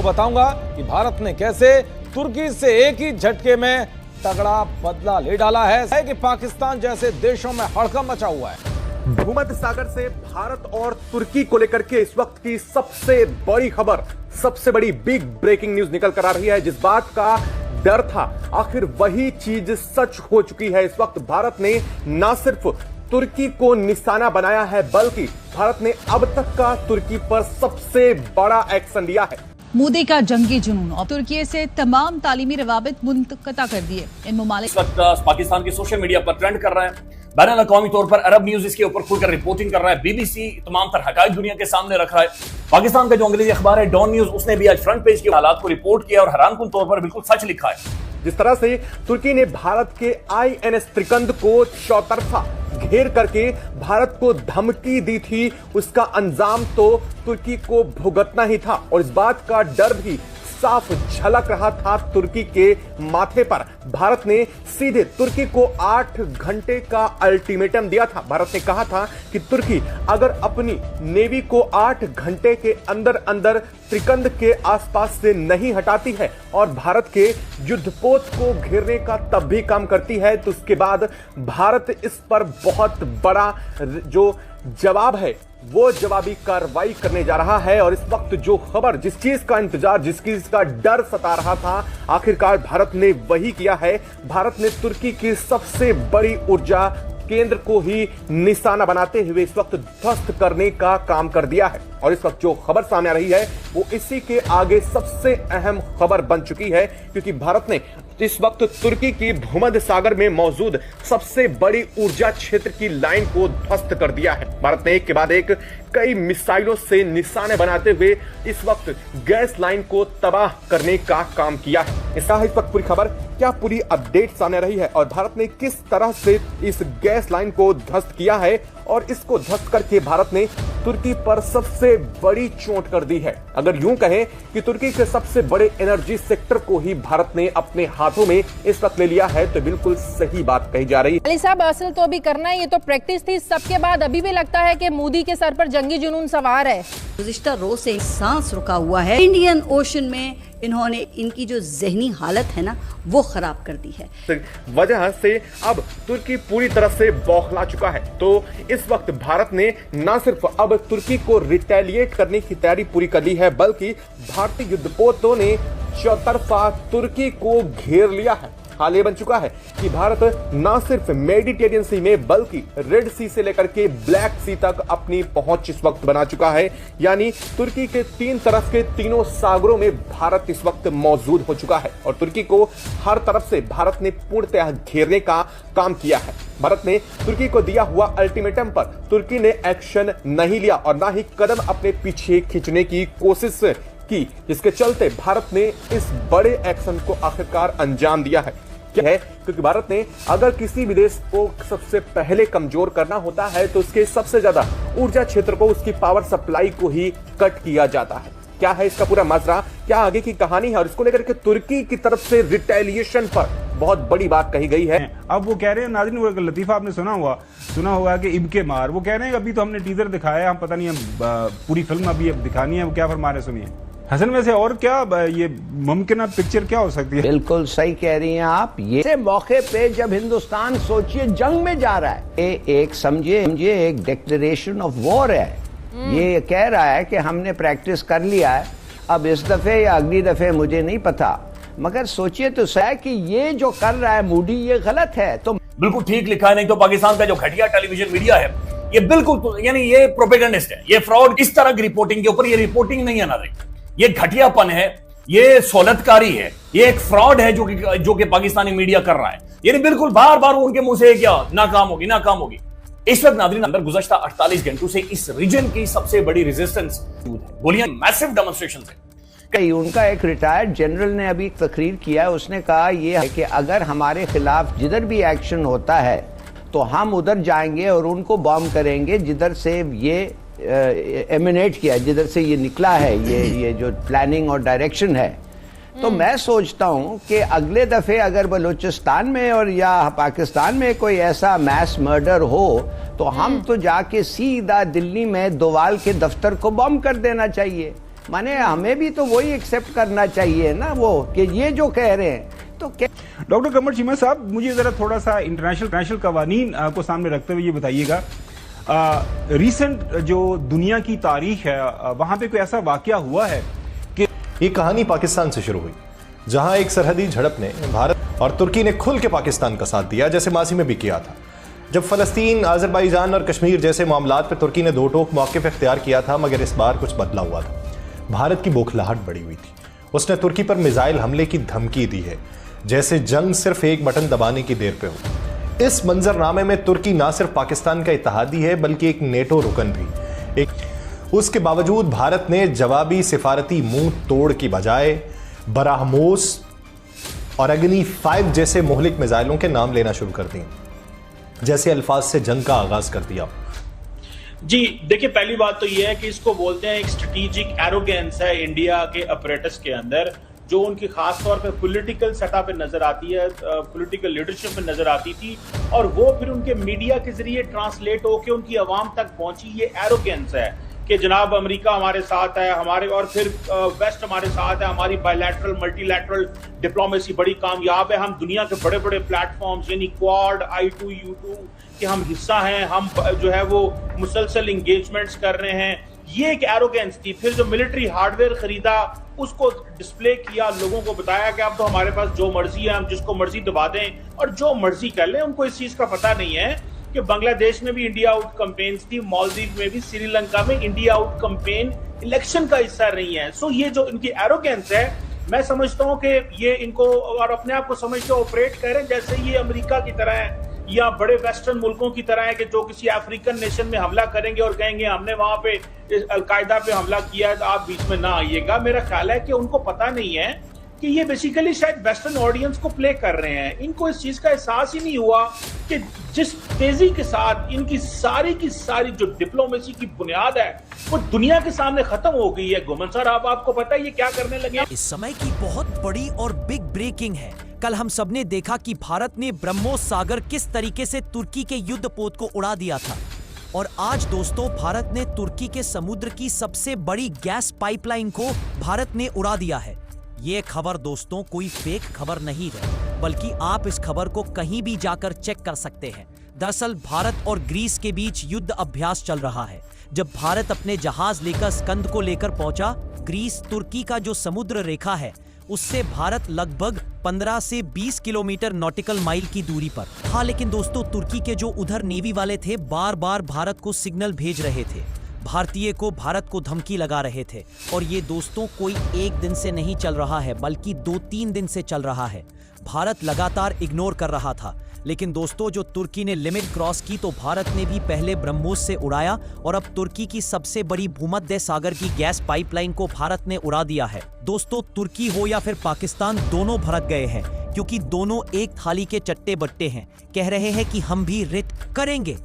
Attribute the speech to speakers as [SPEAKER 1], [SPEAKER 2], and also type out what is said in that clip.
[SPEAKER 1] आपको बताऊंगा कि भारत ने कैसे तुर्की से एक ही झटके में तगड़ा बदला ले डाला है कि पाकिस्तान जैसे देशों में हड़कंप मचा हुआ है।
[SPEAKER 2] भूमध्य सागर से भारत और तुर्की को लेकर के इस वक्त की सबसे बड़ी खबर, सबसे बड़ी बिग ब्रेकिंग न्यूज निकल कर आ रही है। जिस बात का डर था, आखिर वही चीज सच हो चुकी है। इस वक्त भारत ने न सिर्फ तुर्की को निशाना बनाया है, बल्कि भारत ने अब तक का तुर्की पर सबसे बड़ा एक्शन लिया है।
[SPEAKER 3] मोदी का जंगी जुनून और तुर्की से तमाम तालीमी रवाबित मुनक़ता कर दिए। इन ममालिक
[SPEAKER 4] इस वक्त पाकिस्तान के सोशल मीडिया पर ट्रेंड कर रहे हैं। बैनुल अक़वामी तौर पर अरब न्यूज इसके ऊपर खुलकर रिपोर्टिंग कर रहा है। बीबीसी तमाम तरह हक़ाइक़ दुनिया के सामने रख रहा है। पाकिस्तान का जो अंग्रेजी अखबार है डॉन न्यूज, उसने भी आज फ्रंट पेज के हालात को रिपोर्ट किया और हैरानकुन तौर पर बिल्कुल सच लिखा है।
[SPEAKER 2] जिस तरह से तुर्की ने भारत के आईएनएस त्रिकंद को चौतरफा घेर करके भारत को धमकी दी थी, उसका अंजाम तो तुर्की को भुगतना ही था। और इस बात का डर भी साफ झलक रहा था तुर्की के माथे पर। भारत ने सीधे तुर्की को 8 घंटे का अल्टीमेटम दिया था। भारत ने कहा था कि तुर्की अगर अपनी नेवी को 8 घंटे के अंदर अंदर त्रिकंद के आसपास से नहीं हटाती है और भारत के युद्धपोत को घेरने का तब भी काम करती है, तो उसके बाद भारत इस पर बहुत बड़ा जो जवाब है वो जवाबी कार्रवाई करने जा रहा है। और इस वक्त जो खबर, जिस चीज का इंतजार, जिस चीज का डर सता रहा था, आखिरकार भारत ने वही किया है। भारत ने तुर्की की सबसे बड़ी ऊर्जा केंद्र को ही निशाना बनाते हुए इस वक्त ध्वस्त करने का काम कर दिया है। और इस वक्त जो खबर सामने आ रही है वो इसी के आगे सबसे अहम खबर बन चुकी है, क्योंकि भारत ने इस वक्त तुर्की की भूमध्य सागर में मौजूद सबसे बड़ी ऊर्जा क्षेत्र की लाइन को ध्वस्त कर दिया है। भारत ने एक के बाद एक कई मिसाइलों से निशाने बनाते हुए इस वक्त गैस लाइन को तबाह करने का काम किया है। इसका इस वक्त पूरी खबर, क्या पूरी अपडेट सामने रही है और भारत ने किस तरह से इस गैस लाइन को ध्वस्त किया है और इसको ध्वस्त करके भारत ने तुर्की पर सबसे बड़ी चोट कर दी है। अगर यूं कहें कि तुर्की के सबसे बड़े एनर्जी सेक्टर को ही भारत ने अपने हाथों में इस वक्त ले लिया है, तो बिल्कुल सही बात कही जा रही है।
[SPEAKER 5] अली साहब, असल तो अभी करना है, ये तो प्रैक्टिस थी। सबके बाद अभी भी लगता है कि मोदी के सर पर जंगी जुनून सवार है।
[SPEAKER 6] गुज़िश्ता रोज से सांस रुका हुआ है। इंडियन ओशन में इन्होंने इनकी जो ज़हनी हालत है ना वो खराब कर दी है।
[SPEAKER 2] वजह से अब तुर्की पूरी तरह से बौखला चुका है। तो इस वक्त भारत ने न सिर्फ अब तुर्की को रिटेलिएट करने की तैयारी पूरी कर ली है, बल्कि भारतीय युद्धपोतों ने चौतरफा तुर्की को घेर लिया है। हाल ये बन चुका है कि भारत न सिर्फ मेडिटेरियन सी में बल्कि रेड सी से लेकर के ब्लैक सी तक अपनी पहुंच इस वक्त बना चुका है। यानी तुर्की के तीन तरफ के तीनों सागरों में भारत इस वक्त मौजूद हो चुका है और तुर्की को हर तरफ से भारत ने पूर्णतः घेरने का काम किया है। भारत ने तुर्की को दिया हुआ अल्टीमेटम पर तुर्की ने एक्शन नहीं लिया और ना ही कदम अपने पीछे खींचने की कोशिश की, जिसके चलते भारत ने इस बड़े एक्शन को आखिरकार अंजाम दिया है। क्या है? क्योंकि भारत ने अगर किसी भी देश को सबसे पहले कमजोर करना होता है तो उसके सबसे ज्यादा ऊर्जा क्षेत्र को, उसकी पावर सप्लाई को ही कट किया जाता है। क्या है इसका पूरा माजरा, क्या आगे की कहानी है और इसको लेकर के तुर्की की तरफ से रिटेलिएशन पर बहुत बड़ी बात कही गई है।
[SPEAKER 7] अब वो कह रहे हैं, नाज़रीन, वो लतीफा आपने सुना होगा कि इब्के मार, वो कह रहे हैं अभी तो हमने टीजर दिखाया, हम पता नहीं हम पूरी फिल्म अभी अब दिखानी है, वो क्या फरमा रहे सुनिए। हसन, वैसे और क्या ये मुमकिन पिक्चर क्या हो सकती है? बिल्कुल
[SPEAKER 8] सही कह रही हैं आप। ये मौके पे जब हिंदुस्तान सोचिए जंग में जा रहा है, एक समझिए एक डिक्लेरेशन ऑफ वॉर है। ये कह रहा है कि हमने प्रैक्टिस कर लिया है, अब इस दफे या अगली दफे मुझे नहीं पता, मगर सोचिए तो सही कि ये जो कर रहा है मोदी ये गलत है। तो
[SPEAKER 4] बिल्कुल ठीक लिखा है। नहीं तो पाकिस्तान का जो घटिया टेलीविजन मीडिया है ये बिल्कुल यानी ये प्रोपेगेंडिस्ट है, ये फ्रॉड। इस तरह की रिपोर्टिंग के ऊपर ये रिपोर्टिंग नहीं आना रही, ये घटियापन है, ये सोलतकारी है, ये एक फ्रॉड है जो कि पाकिस्तानी मीडिया कर रहा है। यानी बिल्कुल बार बार उनके मुंह से क्या नाकाम होगी। इस वक्त नाज़रीन अंदर गुज़श्ता 48 घंटों से इस रीजन की सबसे बड़ी रेजिस्टेंस है। गोलियां, मैसिव डेमोन्स्ट्रेशन है।
[SPEAKER 8] उनका एक रिटायर्ड जनरल ने अभी तकरीर किया है, उसने कहा यह है कि अगर हमारे खिलाफ जिधर भी एक्शन होता है तो हम उधर जाएंगे और उनको बॉम्ब करेंगे जिधर से ये एमिनेट किया, जिधर से ये निकला है, ये जो प्लानिंग और डायरेक्शन है। तो मैं सोचता हूं कि अगले दफे अगर बलूचिस्तान में और या पाकिस्तान में कोई ऐसा मैस मर्डर हो तो हम तो जाके सीधा दिल्ली में दोवाल के दफ्तर को बॉम्ब कर देना चाहिए। माने हमें भी तो वही एक्सेप्ट करना चाहिए ना, वो कि ये जो कह रहे हैं तो क्या।
[SPEAKER 7] डॉक्टर कमर चीमा साहब, मुझे जरा थोड़ा सा इंटरनेशनल कवानीन को सामने रखते हुए ये बताइएगा, रिसेंट जो दुनिया की तारीख है वहां पे कोई ऐसा वाकया हुआ है कि
[SPEAKER 9] ये कहानी पाकिस्तान से शुरू हुई, जहां एक सरहदी झड़प ने भारत और तुर्की ने खुल के पाकिस्तान का साथ दिया, जैसे माजी में भी किया था। जब फलस्तीन, अजरबैजान और कश्मीर जैसे मामलात पर तुर्की ने दो टोक मौक़िफ़ इख्तियार किया था, मगर इस बार कुछ बदला हुआ था। भारत की बौखलाहट बढ़ी हुई थी। उसने तुर्की पर मिसाइल हमले की धमकी दी है, जैसे जंग सिर्फ एक बटन दबाने की देर पे हो। इस मंजरनामे में तुर्की ना सिर्फ पाकिस्तान का इत्तेहादी है बल्कि एक नेटो रुकन भी। उसके बावजूद भारत ने जवाबी सिफारती मुंह तोड़ की बजाय बराहमोस और अग्नि 5 जैसे मुहलिक मिसाइलों के नाम लेना शुरू कर दिए, जैसे अल्फाज से जंग का आगाज कर दिया।
[SPEAKER 10] जी देखिए, पहली बात तो यह है कि इसको बोलते हैं एक स्ट्रेटेजिक एरोगेंस है इंडिया के अपरेटस के अंदर, जो उनकी खास तौर पे पॉलिटिकल सतह पे नजर आती है, पॉलिटिकल लीडरशिप में नजर आती थी, और वो फिर उनके मीडिया के जरिए ट्रांसलेट होकर उनकी आवाम तक पहुंची। ये एरोगेंस है कि जनाब अमेरिका हमारे साथ है, हमारे और फिर वेस्ट हमारे साथ है, हमारी बायलैटरल मल्टीलैटरल डिप्लोमेसी बड़ी कामयाब है, हम दुनिया के बड़े बड़े प्लेटफॉर्म्स यानी क्वाड, I2U2 के हम हिस्सा हैं, हम जो है वो मुसलसल इंगेजमेंट्स कर रहे हैं। ये एक एरोगेंस थी। फिर जो मिलिट्री हार्डवेयर खरीदा उसको डिस्प्ले किया, लोगों को बताया कि अब तो हमारे पास जो मर्जी है हम जिसको मर्जी दबा दें और जो मर्जी कर लें। उनको इस चीज का पता नहीं है कि बांग्लादेश में भी इंडिया आउट कैंपेन्स थी, मालदीव में भी, श्रीलंका में इंडिया आउट कैंपेन इलेक्शन का हिस्सा नहीं है। सो ये जो इनकी एरोगेंस है, मैं समझता हूं कि ये इनको और अपने आप को समझते ऑपरेट कर रहे हैं जैसे ये अमेरिका की तरह है या बड़े वेस्टर्न मुल्कों की तरह है कि जो किसी अफ्रीकन नेशन में हमला करेंगे और कहेंगे हमने वहां पे अलकायदा पे हमला किया है तो आप बीच में ना आइएगा। मेरा ख्याल है कि उनको पता नहीं है कि ये बेसिकली शायद वेस्टर्न ऑडियंस को प्ले कर रहे हैं। इनको इस चीज का एहसास ही नहीं हुआ कि जिस तेजी के साथ इनकी सारी की सारी जो डिप्लोमेसी की बुनियाद है वो दुनिया के सामने खत्म हो गई है। गुमन सर, आपको पता है ये क्या करने लगे?
[SPEAKER 11] इस समय की बहुत बड़ी और बिग ब्रेकिंग है। कल हम सबने देखा कि भारत ने ब्रह्मोस सागर किस तरीके से तुर्की के युद्धपोत को उड़ा दिया था, और आज दोस्तों भारत ने तुर्की के समुद्र की सबसे बड़ी गैस पाइपलाइन को भारत ने उड़ा दिया है। ये खबर दोस्तों कोई फेक खबर नहीं है, बल्कि आप इस खबर को कहीं भी जाकर चेक कर सकते हैं। दरअसल भारत और ग्रीस के बीच युद्ध अभ्यास चल रहा है। जब भारत अपने जहाज लेकर स्कंद को लेकर पहुंचा, ग्रीस तुर्की का जो समुद्र रेखा है उससे भारत लगभग 15 से 20 किलोमीटर नॉटिकल माइल की दूरी पर था। लेकिन दोस्तों तुर्की के जो उधर नेवी वाले थे बार बार भारत को सिग्नल भेज रहे थे, भारतीय को भारत को धमकी लगा रहे थे, और ये दोस्तों कोई एक दिन से नहीं चल रहा है बल्कि 2-3 दिन से चल रहा है। भारत लगातार इग्नोर कर रहा था, लेकिन दोस्तों जो तुर्की ने लिमिट क्रॉस की तो भारत ने भी पहले ब्रह्मोस से उड़ाया, और अब तुर्की की सबसे बड़ी भूमध्य सागर की गैस पाइपलाइन को भारत ने उड़ा दिया है। दोस्तों तुर्की हो या फिर पाकिस्तान, दोनों भड़क गए हैं, क्योंकि दोनों एक थाली के चट्टे बट्टे हैं। कह रहे हैं कि हम भी रिट करेंगे।